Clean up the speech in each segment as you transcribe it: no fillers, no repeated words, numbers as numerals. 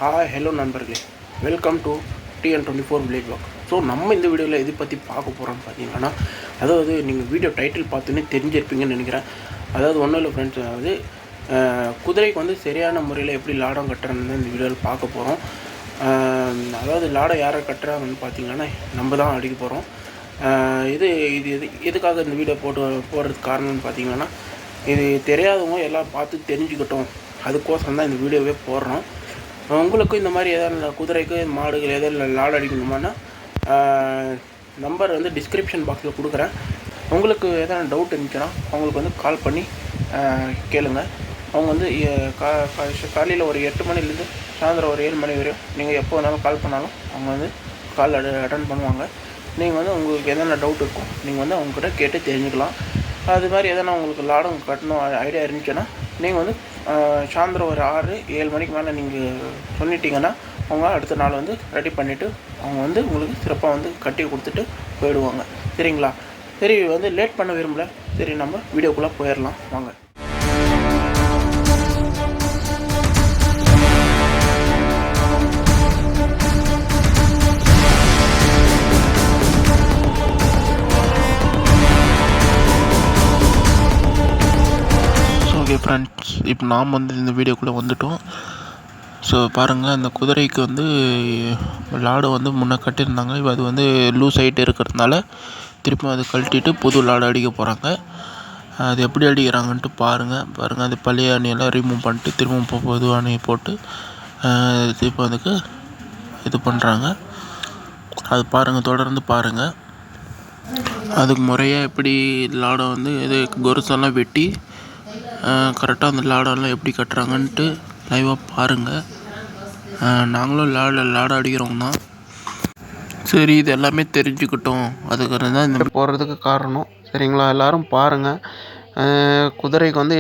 Hello நண்பர்களே, welcome to TN24 village walk. So நம்ம இந்த வீடியோவில் எது பற்றி பார்க்க போகிறோம்னு பார்த்தீங்கன்னா, அதாவது நீங்கள் வீடியோ டைட்டில் பார்த்தோன்னே தெரிஞ்சிருப்பீங்கன்னு நினைக்கிறேன். அதாவது ஒன்றும் இல்லை ஃப்ரெண்ட்ஸ், அதாவது குதிரைக்கு வந்து சரியான முறையில் எப்படி லாடம் கட்டுறதுன்னு இந்த வீடியோவில் பார்க்க போகிறோம். அதாவது லாடம் யாரை கட்டுறாங்கன்னு பார்த்தீங்கன்னா நம்ம தான் அடிக்க போகிறோம். இது இது இது எதுக்காக இந்த வீடியோ போடுறதுக்கு காரணம்னு பார்த்தீங்கன்னா, இது தெரியாதவங்க எல்லாம் பார்த்து தெரிஞ்சுக்கிட்டோம், அதுக்கோசரம் தான் இந்த வீடியோவே போடுறோம். உங்களுக்கும் இந்த மாதிரி எதாவது குதிரைக்கு மாடுகள் எதாவது லாடம் அடிக்கணுமானா நம்பர் வந்து டிஸ்கிரிப்ஷன் பாக்ஸில் கொடுக்குறேன். உங்களுக்கு எதாவது டவுட் இருந்துச்சுன்னா அவங்களுக்கு வந்து கால் பண்ணி கேளுங்க. அவங்க வந்து காலையில் ஒரு 8 மணிலேருந்து சாயந்தரம் ஒரு 7 மணி வரையும் நீங்கள் எப்போ வேணாலும் கால் பண்ணாலும் அவங்க வந்து கால் அட்டன் பண்ணுவாங்க. நீங்கள் வந்து உங்களுக்கு எதனா டவுட் இருக்கும், நீங்கள் வந்து அவங்கக்கிட்ட கேட்டு தெரிஞ்சுக்கலாம். அது மாதிரி எதனா உங்களுக்கு லாடம் கட்டணும் ஐடியா இருந்துச்சுன்னா நீங்கள் வந்து சாயந்தரம் ஒரு 6-7 மணிக்கு மேலே நீங்கள் சொல்லிட்டீங்கன்னா அவங்க அடுத்த நாள் வந்து ரெடி பண்ணிவிட்டு அவங்க வந்து உங்களுக்கு சிறப்பாக வந்து கட்டி கொடுத்துட்டு போயிடுவாங்க. சரிங்களா? சரி, வந்து லேட் பண்ண விரும்பல. சரி, நம்ம வீடியோக்குள்ளே போயிடலாம் வாங்க. ஓகே ஃப்ரெண்ட்ஸ், இப்போ நாம் வந்து இந்த வீடியோக்குள்ளே வந்துவிட்டோம். ஸோ பாருங்கள், அந்த குதிரைக்கு வந்து லாடம் வந்து முன்னே கட்டியிருந்தாங்க. இப்போ அது வந்து லூஸ் ஆகிட்டு இருக்கிறதுனால திரும்ப அதை கழட்டிட்டு புது லாடம் அடிக்க போகிறாங்க. அது எப்படி அடிக்கிறாங்கன்ட்டு பாருங்கள். அது பழைய அணியெல்லாம் ரிமூவ் பண்ணிட்டு திரும்ப புது அணியை போட்டு திரும்ப அதுக்கு இது பண்ணுறாங்க. அது பாருங்கள், தொடர்ந்து பாருங்கள். அதுக்கு முறையாக எப்படி லாடம் வந்து இது கொருசெல்லாம் வெட்டி கரெக்டாக அந்த லாடம்லாம் எப்படி கட்டுறாங்கன்ட்டு லைவாக பாருங்கள். நாங்களும் லாடம் அடிக்கிறவங்க தான். சரி, இது எல்லாமே தெரிஞ்சுக்கிட்டோம், அதுக்கு தான் இந்த போடுறதுக்கு காரணம். சரிங்களா? எல்லோரும் பாருங்கள். குதிரைக்கு வந்து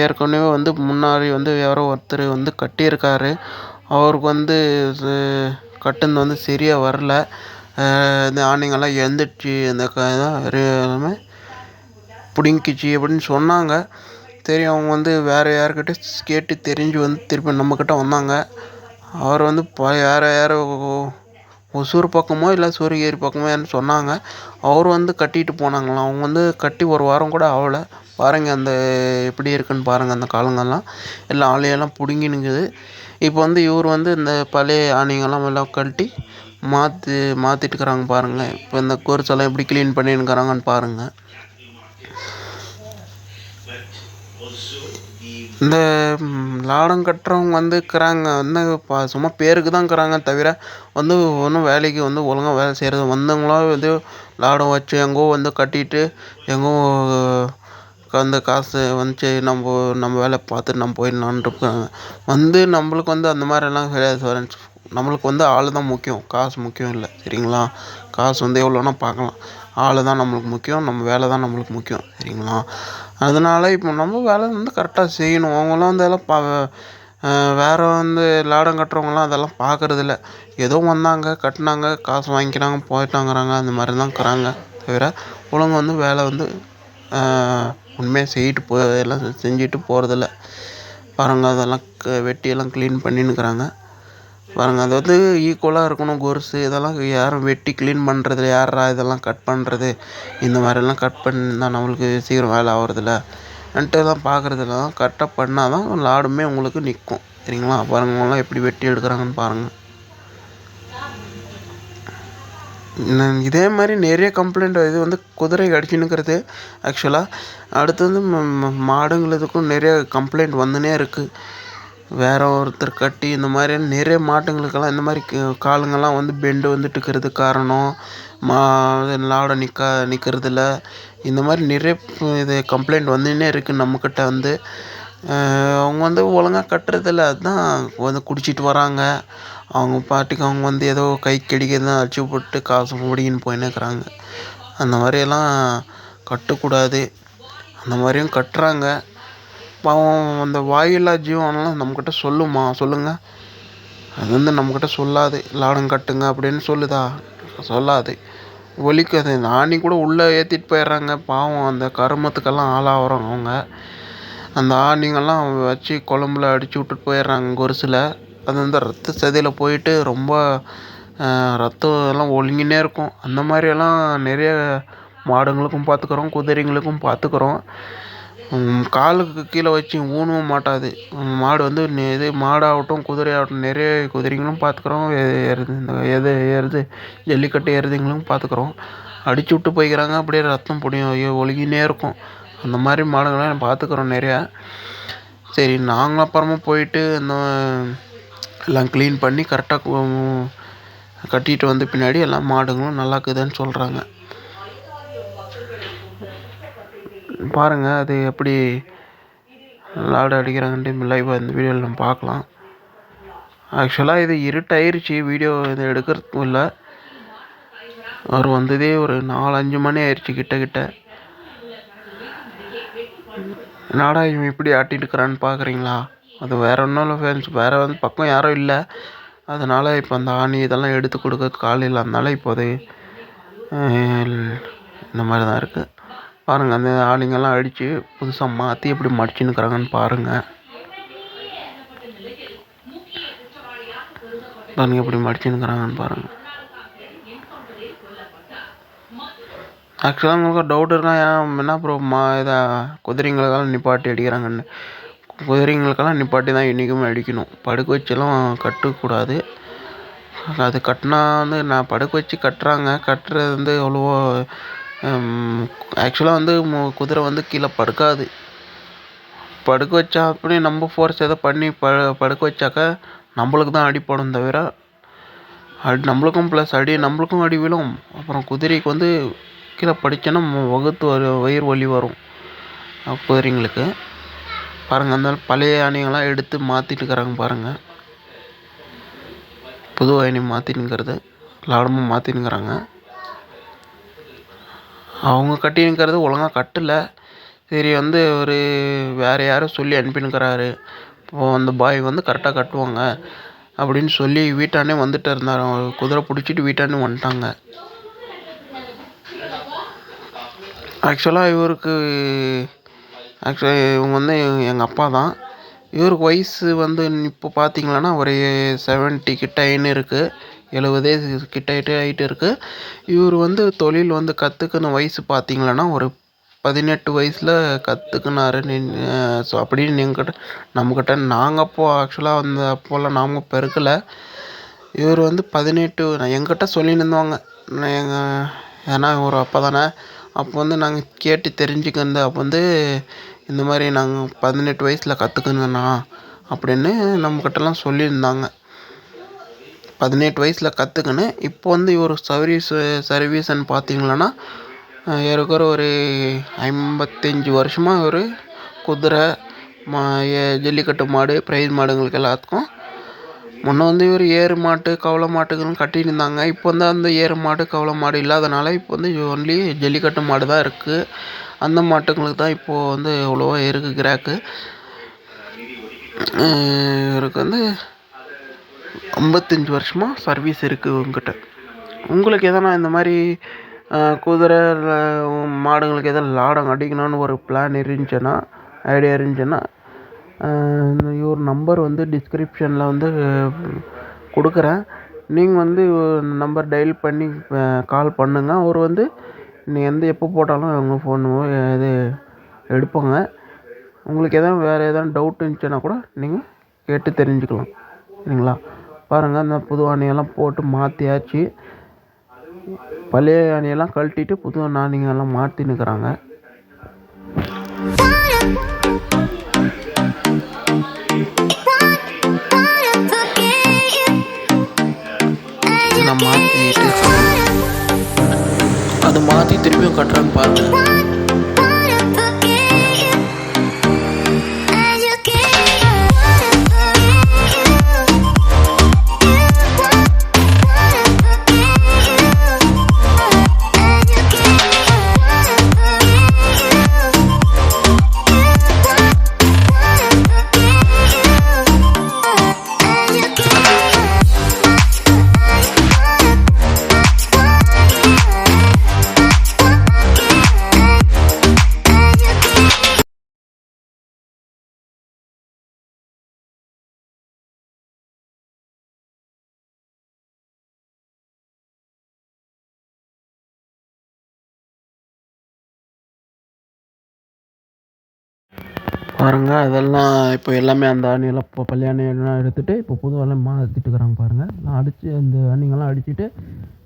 ஏற்கனவே வந்து முன்னாடி வந்து யாரோ ஒருத்தர் வந்து கட்டியிருக்காரு. அவருக்கு வந்து கட்டுனது வந்து சரியாக வரல. இந்த ஆணிங்கெல்லாம் எழுந்துடுச்சு, இந்த எல்லாமே பிடுங்கிச்சு அப்படின்னு சொன்னாங்க. சரி, அவங்க வந்து வேறு யார்கிட்ட கேட்டு தெரிஞ்சு வந்து திருப்பி நம்மக்கிட்ட வந்தாங்க. அவர் வந்து யாரோ ஒசூர் பக்கமோ இல்லை சூரியகிரி பக்கமோ சொன்னாங்க. அவர் வந்து கட்டிட்டு போனாங்களாம். அவங்க வந்து கட்டி ஒரு வாரம் கூட ஆகலை. பாருங்கள், அந்த எப்படி இருக்குன்னு பாருங்கள். அந்த காலங்கள்லாம் எல்லாம் ஆளையெல்லாம் பிடுங்கினுங்குது. இப்போ வந்து இவர் வந்து இந்த பழைய ஆணிங்கெல்லாம் எல்லாம் கழட்டி மாற்றிட்டுக்கிறாங்க பாருங்கள். இப்போ இந்த கோர்ஸெல்லாம் எப்படி க்ளீன் பண்ணினுக்கிறாங்கன்னு பாருங்கள். இந்த லாடம் கட்டுறவங்க வந்து இருக்கிறாங்க வந்து சும்மா பேருக்கு தான் இருக்கிறாங்க தவிர வந்து ஒன்றும் வேலைக்கு வந்து ஒழுங்காக வேலை செய்கிறது வந்தவங்களாம் வந்து லாடம் வச்சு எங்கோ வந்து கட்டிட்டு எங்கோ அந்த காசு வந்துச்சு நம்ம வேலை பார்த்துட்டு நம்ம போயிடலான்னு இருக்காங்க. வந்து நம்மளுக்கு வந்து அந்த மாதிரிலாம் கிடையாது. நம்மளுக்கு வந்து ஆள் தான் முக்கியம், காசு முக்கியம் இல்லை. சரிங்களா? காசு வந்து எவ்வளோனா பார்க்கலாம், ஆள் தான் நம்மளுக்கு முக்கியம், நம்ம வேலை தான் நம்மளுக்கு முக்கியம். சரிங்களா? அதனால் இப்போ நம்ம வேலை வந்து கரெக்டாக செய்யணும். அவங்களாம் வந்து எல்லாம் வேறு வந்து லாடம் கட்டுறவங்களாம் அதெல்லாம் பார்க்குறதில்ல. ஏதோ வந்தாங்க, கட்டினாங்க, காசு வாங்கிக்கிறாங்க, போயிட்டாங்கிறாங்க. அந்த மாதிரி தான் இருக்கிறாங்க தவிர ஒழுங்கு வந்து வேலை வந்து உண்மையாக எல்லாம் செஞ்சுட்டு போகிறதில்ல. பாருங்கள், அதெல்லாம் வெட்டியெல்லாம் க்ளீன் பண்ணின்னுக்கிறாங்க பாருங்கள். அது வந்து ஈக்குவலாக இருக்கணும். கொருசு இதெல்லாம் யாரும் வெட்டி க்ளீன் பண்ணுறதில்ல. யாரா இதெல்லாம் கட் பண்ணுறது? இந்த மாதிரிலாம் கட் பண்ணால் நம்மளுக்கு சீக்கிரம் வேலை ஆகிறதில்ல தான் பார்க்குறதில்ல. தான் கரெக்டாக பண்ணால் தான் லாடுமே உங்களுக்கு நிற்கும். சரிங்களா? பாருங்கலாம் எப்படி வெட்டி எடுக்கிறாங்கன்னு பாருங்கள். இதே மாதிரி நிறைய கம்ப்ளைண்ட். இது வந்து குதிரை அடிச்சுன்னுக்கிறது ஆக்சுவலாக. அடுத்து வந்து மாடுங்களுக்கும் நிறைய கம்ப்ளைண்ட் வந்துனே இருக்குது. வேறு ஒருத்தர் கட்டி இந்த மாதிரி நிறைய மாட்டுங்களுக்கெல்லாம் இந்த மாதிரி காலுங்கெல்லாம் வந்து பெண்டு வந்துட்டு இருக்கிறது காரணம் லாடம் நிற்கிறதில்ல. இந்த மாதிரி நிறைய இது கம்ப்ளைண்ட் வந்துன்னே இருக்குது நம்மக்கிட்ட. வந்து அவங்க வந்து ஒழுங்காக கட்டுறதில்ல. அதுதான் வந்து குடிச்சிட்டு வராங்க. அவங்க பாட்டுக்கு அவங்க வந்து ஏதோ கை கடிக்கிறதான் அடிச்சு போட்டு காசு முடிக்கின்னு போயின்னு இருக்கிறாங்க. அந்த மாதிரியெல்லாம் கட்டக்கூடாது. அந்த மாதிரியும் கட்டுறாங்க. பாவம், அந்த வாயில்லா ஜீவனெல்லாம் நம்மக்கிட்ட சொல்லுங்கள். அது வந்து நம்மக்கிட்ட சொல்லாது. லாடம் கட்டுங்க அப்படின்னு சொல்லுதா? சொல்லாது. ஒலிக்காது. ஆணி கூட உள்ளே ஏற்றிட்டு போயிடுறாங்க. பாவம், அந்த கருமத்துக்கெல்லாம் ஆளாகிறோம் அவங்க. அந்த ஆணிங்கெல்லாம் வச்சு குழம்புல அடித்து விட்டுட்டு போயிடுறாங்க கொருசில். அது வந்து ரத்த சதையில் போயிட்டு ரொம்ப ரத்தம் எல்லாம் ஒழுங்கினே இருக்கும். அந்த மாதிரியெல்லாம் நிறைய மாடுங்களுக்கும் பார்த்துக்குறோம், குதிரைங்களுக்கும் பார்த்துக்குறோம். காலுக்கு கீழே வச்சு ஊனவும் மாட்டாது. மாடு வந்து இது மாடாகட்டும் குதிரையாகட்டும் நிறைய குதிரைங்களும் பார்த்துக்குறோம். எருது ஜல்லிக்கட்டு எருதுங்களும் பார்த்துக்குறோம். அடிச்சு விட்டு போய்க்கிறாங்க, அப்படியே ரத்தம் பொடியும் ஒழுகினே இருக்கும். அந்த மாதிரி மாடுங்கள்லாம் பார்த்துக்குறோம் நிறையா. சரி, நாங்கள் அப்புறமா போயிட்டு இந்த எல்லாம் க்ளீன் பண்ணி கரெக்டாக கட்டிட்டு வந்த பின்னாடி எல்லாம் மாடுங்களும் நல்லா இருக்குதுன்னு சொல்கிறாங்க. பாருங்கள் அது எப்படி லாடு அடிக்கிறாங்கன்ட்டு லைவாக இந்த வீடியோவில் நம்ம பார்க்கலாம். ஆக்சுவலாக இது இருட்டாயிருச்சு, வீடியோ இது எடுக்கிறதுக்கும் இல்லை. அவர் வந்ததே ஒரு 4-5 மணி ஆயிடுச்சு கிட்ட. நாடா இவன் இப்படி ஆட்டிட்டு இருக்கிறான்னு பார்க்குறீங்களா? அது வேறு ஒன்றும் இல்லை ஃப்ரெண்ட்ஸ், வேறு வந்து பக்கம் யாரும் இல்லை. அதனால் இப்போ அந்த ஆணி இதெல்லாம் எடுத்து கொடுக்கறதுக்கு ஆள் இல்லாதனால இப்போ அது இந்த மாதிரி தான் இருக்குது. பாருங்கள் அந்த ஆணிங்கெல்லாம் அடித்து புதுசாக மாற்றி எப்படி மடிச்சுன்னுக்குறாங்கன்னு பாருங்கள். எப்படி மடிச்சுன்னுக்குறாங்கன்னு பாருங்கள். ஆக்சுவலாக உங்களுக்கு டவுட் இருக்கா, என்ன ப்ரோ இதை குதிரைங்களுக்கெல்லாம் நிப்பாட்டி அடிக்கிறாங்கன்னு. குதிரைங்களுக்கெல்லாம் நிப்பாட்டி தான் இன்றைக்குமே அடிக்கணும். படுக்க வச்செல்லாம் கட்டக்கூடாது. அது கட்டினா வந்து நான் படுக்க வச்சு கட்டுறது வந்து அவ்வளோவா ஆக்சுவலாக வந்து குதிரை வந்து கீழே படுக்காது. படுக்க வச்சா அப்படி நம்ம ஃபோர்ஸ் எதை பண்ணி படுக்க வச்சாக்கா நம்மளுக்கு தான் அடிப்படும் தவிர நம்மளுக்கும் ப்ளஸ் நம்மளுக்கும் அடி விழும். அப்புறம் குதிரைக்கு வந்து கீழே படித்தோன்னா வயிறு வலி வரும் குதிரைங்களுக்கு. பாருங்கள் அந்த பழைய யானைகள்லாம் எடுத்து மாற்றிட்டு இருக்கிறாங்க பாருங்கள். புது யானை மாற்றினுங்கிறது லாடமும் மாற்றினுங்கிறாங்க. அவங்க கட்டினுக்கிறது ஒழுங்காக கட்டலை. சரி வந்து ஒரு வேறு யாரும் சொல்லி அனுப்பினுக்கிறாரு. இப்போது அந்த பாய் வந்து கரெக்டாக கட்டுவாங்க அப்படின்னு சொல்லி வீட்டாண்டே வந்துட்டு இருந்தார். குதிரை பிடிச்சிட்டு வீட்டாண்டே வந்துட்டாங்க. ஆக்சுவலாக இவங்க வந்து எங்கள் அப்பா தான். இவருக்கு வயசு வந்து இப்போ பார்த்தீங்களான்னா ஒரு 70 கிட்ட ஆயின்னு இருக்குது, 70 கிட்ட ஆகிட்டு இருக்குது. இவர் வந்து தொழில் வந்து கற்றுக்கின வயசு பார்த்தீங்களான்னா ஒரு 18 வயசில் கற்றுக்கினாரு. ஸோ அப்படின்னு நம்மக்கிட்ட நாங்கள் ஆக்சுவலாக அந்த அப்போல்லாம் நாங்கள் பெருக்கலை. இவர் வந்து 18 எங்கிட்ட சொல்லின்னு இருந்தாங்க. ஏன்னா ஒரு அப்போ தானே, அப்போ வந்து நாங்கள் கேட்டு தெரிஞ்சுக்கிறது. அப்போ வந்து இந்த மாதிரி நாங்கள் 18 வயசில் கற்றுக்குங்கண்ணா அப்படின்னு நம்மக்கிட்டலாம் சொல்லியிருந்தாங்க. 18 வயசில் கற்றுக்குன்னு இப்போ வந்து ஒரு சர்வீஸ்ன்னு பார்த்தீங்களான்னா ஏறக்குற ஒரு 55 வருஷமாக ஒரு குதிரை ஜல்லிக்கட்டு மாடு ப்ரைஸ் மாடுங்களுக்கு எல்லாத்துக்கும் முன்னே வந்து இவர் ஏறு மாட்டு கவலை மாட்டுகளும் கட்டின்னு இருந்தாங்க. இப்போ வந்து அந்த ஏறு மாடு கவலை மாடு இல்லாதனால இப்போ வந்து ஒன்லி ஜல்லிக்கட்டு மாடு தான் இருக்குது. அந்த மாட்டுங்களுக்கு தான் இப்போது வந்து அவ்வளோவா இருக்குது கிராக்கு. இவருக்கு வந்து 55 வருஷமாக சர்வீஸ் இருக்குது உங்ககிட்ட. உங்களுக்கு எதனா இந்த மாதிரி குதிரை மாடுங்களுக்கு எதாவது லாடம் அடிக்கணும்னு ஒரு பிளான் இருந்துச்சுன்னா, ஐடியா இருந்துச்சுன்னா இவர் நம்பர் வந்து டிஸ்கிரிப்ஷனில் வந்து கொடுக்குறேன். நீங்கள் வந்து நம்பர் டயல் பண்ணி கால் பண்ணுங்கள். அவர் வந்து நீங்கள் எப்போ போட்டாலும் அவங்க ஃபோன் இது எடுப்பாங்க. உங்களுக்கு வேறு எதாவது டவுட் இருந்துச்சுன்னா கூட நீங்கள் கேட்டு தெரிஞ்சுக்கலாம். சரிங்களா? பாருங்கள் அந்த புது ஆணையெல்லாம் போட்டு மாற்றியாச்சு. பழைய ஆணையெல்லாம் கழட்டிட்டு புது ஆணையெல்லாம் மாற்றினுக்கிறாங்க. மாற்றிட்டு அதை மாற்றி திரும்பியும் கட்டுறான்னு பாருங்கள். பாருங்கள். அதெல்லாம் இப்போ எல்லாமே அந்த ஆணியெல்லாம் இப்போ பழைய ஆணியெல்லாம் எடுத்துகிட்டு இப்போ புது ஆணிலாம் மாற்றிட்டு இருக்கிறாங்க பாருங்கள். நான் அடித்து அந்த ஆணிங்கெல்லாம் அடிச்சுட்டு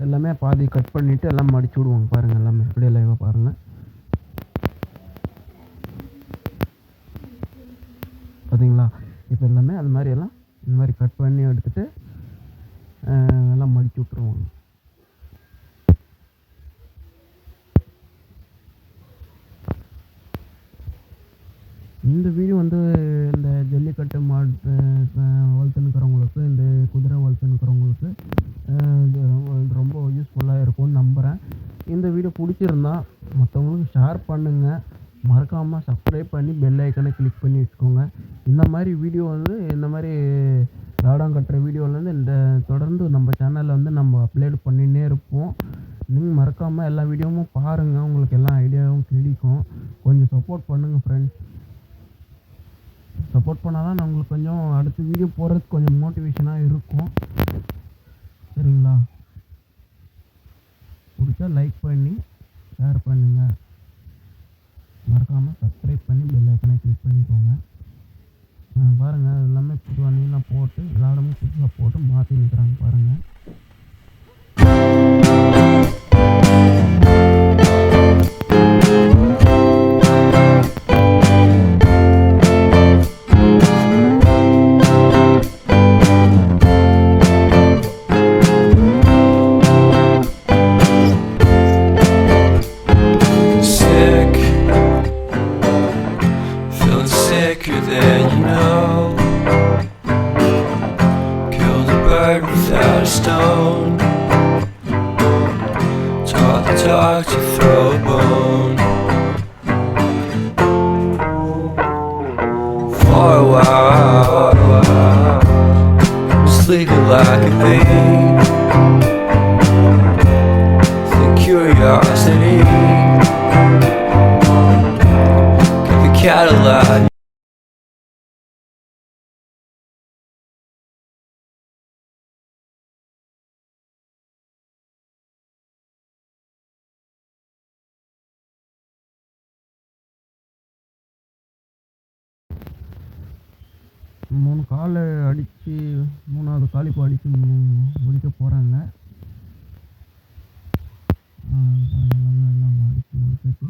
எல்லாமே பாதி கட் பண்ணிவிட்டு எல்லாம் மடிச்சு விடுவாங்க பாருங்கள். எல்லாமே அப்படியே லைவாக பாருங்கள். பார்த்தீங்களா? இப்போ எல்லாமே அது மாதிரி எல்லாம் இந்த மாதிரி கட் பண்ணி எடுத்துகிட்டு எல்லாம் மடிச்சு விட்ருவாங்க. இந்த வீடியோ வந்து இந்த ஜல்லிக்கட்டு மாட்டு வளர்த்துன்னுக்கிறவங்களுக்கு, இந்த குதிரை வளர்த்துன்னுக்கிறவங்களுக்கு ரொம்ப யூஸ்ஃபுல்லாக இருக்கும்னு நம்புகிறேன். இந்த வீடியோ பிடிச்சிருந்தா மற்றவங்களுக்கு ஷேர் பண்ணுங்கள். மறக்காமல் சப்ஸ்கிரைப் பண்ணி பெல் ஐக்கனை கிளிக் பண்ணி வச்சுக்கோங்க. இந்த மாதிரி வீடியோ வந்து இந்த மாதிரி லாடம் கட்டுற வீடியோலேருந்து இந்த தொடர்ந்து நம்ம சேனலில் வந்து நம்ம அப்லோட் பண்ணின்னே இருப்போம். நீங்கள் மறக்காமல் எல்லா வீடியோவும் பாருங்கள். உங்களுக்கு எல்லா ஐடியாவும் கிடைக்கும். கொஞ்சம் சப்போர்ட் பண்ணுங்கள் ஃப்ரெண்ட்ஸ். சப்போர்ட் பண்ணால் தான் நம்மளுக்கு கொஞ்சம் அடுத்த வீடியோ போடுறதுக்கு கொஞ்சம் மோட்டிவேஷனாக இருக்கும். சரிங்களா? பிடிச்சா லைக் பண்ணி ஷேர் பண்ணுங்கள். மறக்காமல் சப்ஸ்கிரைப் பண்ணி பெல் ஐக்கனை கிளிக் பண்ணிக்கோங்க. பாருங்கள், எல்லாமே புது அணியெல்லாம் போட்டு விளாடமும் புதுசாக போட்டு மாற்றி நிற்கிறாங்க பாருங்கள். Sicker than you know, killed a bird without a stone, taught the dog to throw a bone. For a while, sleeping like a thief, the curiosity, keep the cat alive. மூணு கால் அடித்து 3வது கால் இப்போ அடித்து முடிக்க போகிறாங்க. எல்லாம் அடித்து முடிச்சுட்டு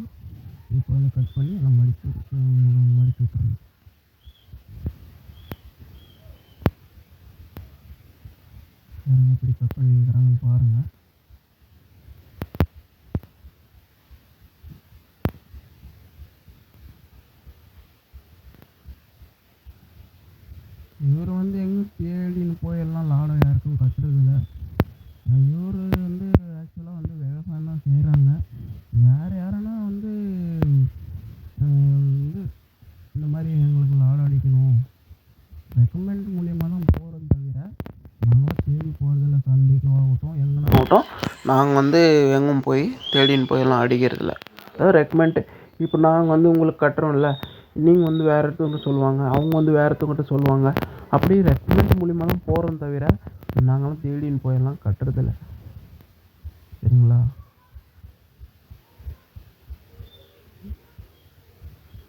இப்போ வந்து கட் பண்ணி எல்லாம் மடித்து விட்டுருங்க. எப்படி கட் பண்ணிக்கிறாங்கன்னு பாருங்கள். இவர் வந்து எங்கே தேடின்னு போய் எல்லாம் லாடம் யாருக்கும் கட்டுறதில்ல. இவர் வந்து ஆக்சுவலாக வந்து விவசாயம் தான் செய்கிறாங்க. யாருன்னா வந்து இந்த மாதிரி எங்களுக்கு லாடம் அடிக்கணும் ரெக்கமெண்ட் மூலியமாக தான் போகிறது தவிர நாங்களாம் தேடி போகிறதில்ல. சந்தைக்கு ஆகட்டும் எங்கன்னா ஆகட்டும் நாங்கள் வந்து எங்கும் போய் தேடின்னு போய் எல்லாம் அடிக்கிறதில்ல. அதாவது ரெக்கமெண்ட். இப்போ நாங்கள் வந்து உங்களுக்கு கட்டுறோம்ல, நீங்கள் வந்து வேறு இடத்துக்கிட்ட சொல்லுவாங்க, அவங்க வந்து வேறு இடத்துக்கிட்ட சொல்லுவாங்க. அப்படி ரெக்கமெண்ட் மூலிமா தான் போகிறோம் தவிர நாங்களும் தேடின்னு போயெல்லாம் கட்டுறதில்ல. சரிங்களா?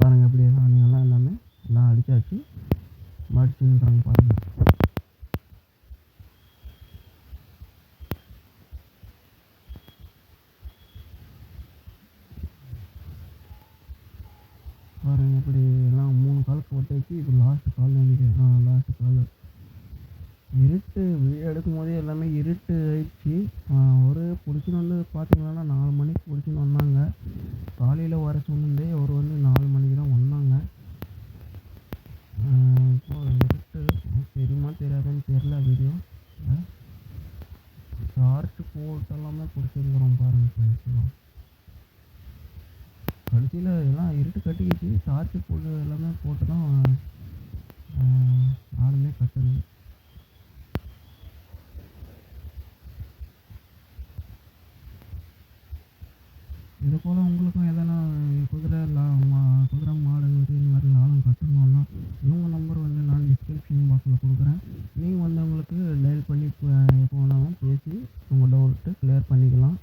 பாருங்கள் எப்படி ஆணியெல்லாம் எல்லாமே எல்லாம் அடித்தாச்சு, மடிச்சுன்னுக்குறாங்க பாருங்கள். பாருங்கள் இப்படி எல்லாம் 3 கால் போட்டாச்சு. இப்போ லாஸ்ட் கால் நினைக்கிறேன். லாஸ்ட் கால் இருட்டு வீடியோ எடுக்கும் போதே எல்லாமே இருட்டு ஆயிடுச்சு. ஒரு பிடிச்சின்னு வந்து பார்த்தீங்கன்னா 4 மணிக்கு பிடிச்சின்னு வந்தாங்க. காலையில் வர சொன்னதே ஒரு வந்து 4 மணிக்கு தான் வந்தாங்க. இப்போ இருட்டு தெரியுமா தெரியாதுன்னு தெரில. வீடியோ டார்ச் போட்டெல்லாமே பிடிச்சிருக்கிறோம் பாருங்கள். கடைசியில் எல்லாம் இருட்டு கட்டிக்கிச்சு. டார்ச் போட்டு எல்லாமே போட்டு தான் ஆளுமே கட்டுது. இது போல் உங்களுக்கும் எதனா குதிரை மாடு இது மாதிரி லாடம் கட்டணும்னா இவங்க நம்பர் வந்து நான் டிஸ்கிரிப்ஷன் பாக்ஸில் கொடுக்குறேன். நீங்கள் வந்து உங்களுக்கு டயல் பண்ணி போனாலும் பேசி உங்கள் டவுட்டு கிளியர் பண்ணிக்கலாம்.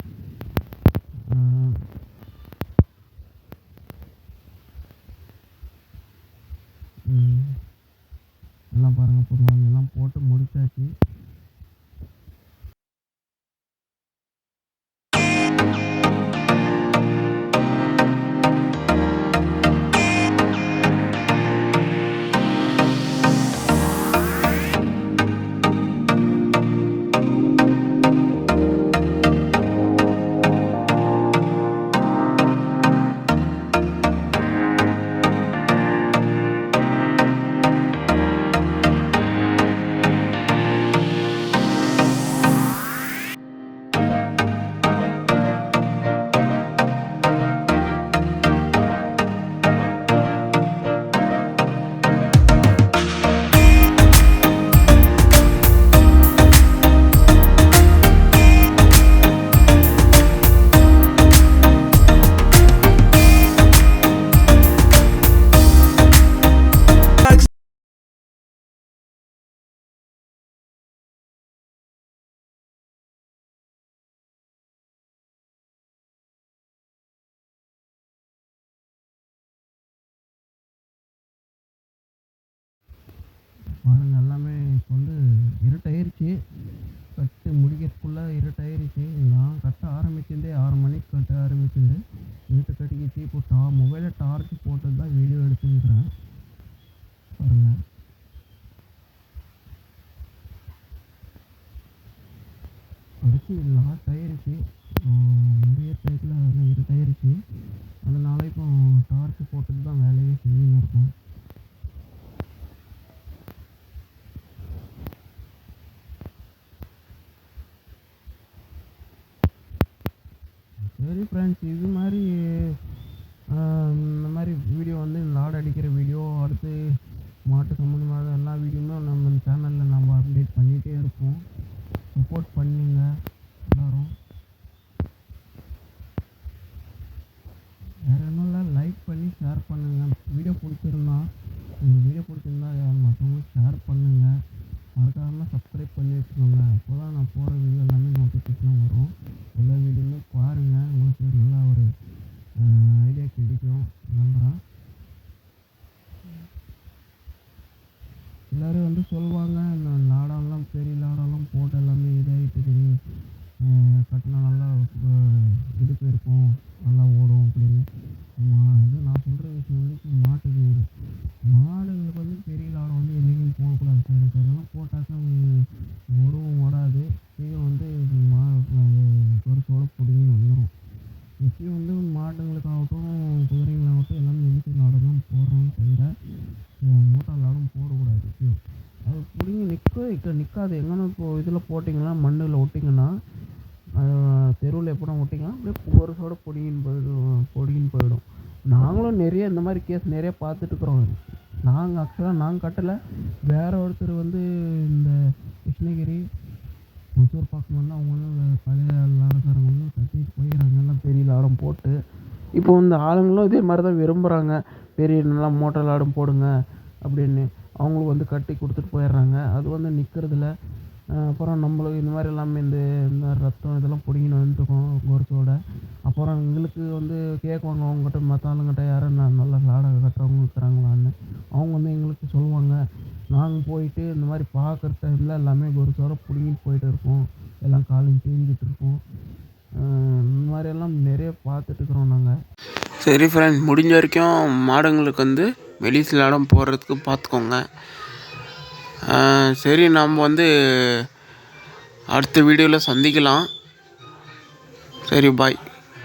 பாருங்கள் எல்லாமே இப்போ வந்து இருட்டாயிருச்சு. கட்டு முடிக்கிறதுக்குள்ளே இருட்டாயிருச்சு. நான் கட்ட ஆரம்பிச்சிருந்தே 6 மணிக்கு கட்ட ஆரம்பிச்சிருந்து இருட்டு கட்டிக்கிச்சு. இப்போ மொபைலில் டார்ச் போட்டு தான் வீடியோ எடுத்துருக்கிறேன். பாருங்கள் அடிச்சு லாஸ்ட் ஆயிருச்சு. முடிய டைத்தில் அதெல்லாம் இருட்டாயிருச்சு. அதனால இப்போ டார்ச் போட்டுட்டு தான் வேலையே செஞ்சுன்னு இருக்கோம். சரி ஃப்ரெண்ட்ஸ், இது மாதிரி இந்த மாதிரி வீடியோ வந்து லாடு அடிக்கிற வீடியோ, அடுத்து மாட்டு சம்மந்தமான எல்லா வீடியோவும் நம்ம சேனலில் நம்ம அப்டேட் பண்ணிகிட்டே இருப்போம். சப்போர்ட் பண்ணுங்க எல்லோரும். வேறு ஒன்றும் இல்லை, லைக் பண்ணி ஷேர் பண்ணுங்கள். வீடியோ பிடிச்சிருந்தா மற்றவங்களுக்கு ஷேர் பண்ணுங்கள். மறக்காமல் சப்ஸ்கிரைப் பண்ணி வச்சுக்கோங்க. அப்போ தான் நான் போகிற வீடியோ எல்லாமே நோட்டிஃபிகேஷனாக வரும். எல்லா வீடியோவுமே பாருங்கள், உங்களுக்கு நல்ல ஒரு ஐடியா கிடைக்கும் நம்புகிறேன். எல்லோரும் வந்து சொல்லுவாங்க, இந்த லாடம்லாம் பெரிய லாடம்லாம் போட்டு எல்லாமே இதாகிட்டு கட்டினா நல்லா இடுப்பு இருக்கும், நல்லா ஓடும் அப்படின்னு. இது நான் சொல்கிற விஷயம் வந்து இப்போ மாடுங்களுக்கு வந்து பெரிய லாடம் வந்து என்றைக்கும் போடக்கூடாது. எனக்கு அதெல்லாம் போட்டாக்கா ஓடவும் ஓடாது. சீக்கிரம் வந்து பொறுத்தோடு பிடிங்கன்னு வந்துடும். எப்பயும் வந்து மாடுங்களுக்காகட்டும் குதிரைங்களாகட்டும் எல்லாமே எண்ணிக்கை லாடம் தான் போடுறோம் தவிர மூட்டை லாடம் போடக்கூடாது. எப்பயும் அது பிடிங்கி நிற்காது. எங்கன்னா இப்போது இதில் போட்டிங்கன்னா மண்ணில் விட்டிங்கன்னா தெருவில் எப்படின்னா விட்டிங்கன்னா அப்படியே வருஷோட பொடிகின்னு போயிடும். நாங்களும் நிறைய இந்த மாதிரி கேஸ் நிறைய பார்த்துட்டுருக்குறோம். நாங்கள் கட்டலை, வேறு ஒருத்தர் வந்து இந்த கிருஷ்ணகிரி முத்தூர் பக்கம் வந்து அவங்களும் பழைய லாடக்காரங்க வந்து கட்டிட்டு போயிடறாங்க எல்லாம் பெரிய லாடம் போட்டு. இப்போ இந்த ஆளுங்களும் இதே மாதிரி தான் விரும்புகிறாங்க, பெரிய நல்லா மோட்டர் லாடம் போடுங்க அப்படின்னு. அவங்களுக்கு வந்து கட்டி கொடுத்துட்டு போயிடுறாங்க. அது வந்து நிற்கிறதில்ல. அப்புறம் நம்மளுக்கு இந்த மாதிரி எல்லாமே இந்த ரத்தம் இதெல்லாம் பிடிங்கின்னு வந்துட்டுருக்கோம் குறைச்சோட. அப்புறம் எங்களுக்கு வந்து கேட்குவாங்க அவங்ககிட்ட, மற்ற ஆளுங்கிட்ட யாரும் நல்லா லாடை கட்டுறவங்க இருக்கிறாங்களான்னு. அவங்க வந்து எங்களுக்கு சொல்லுவாங்க. நாங்கள் போயிட்டு இந்த மாதிரி பார்க்குற டைமில் எல்லாமே குறைச்சோட பிடிங்கிட்டு போயிட்டு இருக்கோம். எல்லாம் காலையும் தேஞ்சிட்டு இருக்கோம். இந்த மாதிரியெல்லாம் நிறைய பார்த்துட்டுருக்குறோம் நாங்கள். சரி ஃப்ரெண்ட், முடிஞ்ச வரைக்கும் மாடுங்களுக்கு வந்து வெளி லாடம் போடுறதுக்கு பார்த்துக்கோங்க. சரி, நாம் வந்து அடுத்த வீடியோவில் சந்திக்கலாம். சரி, பாய்.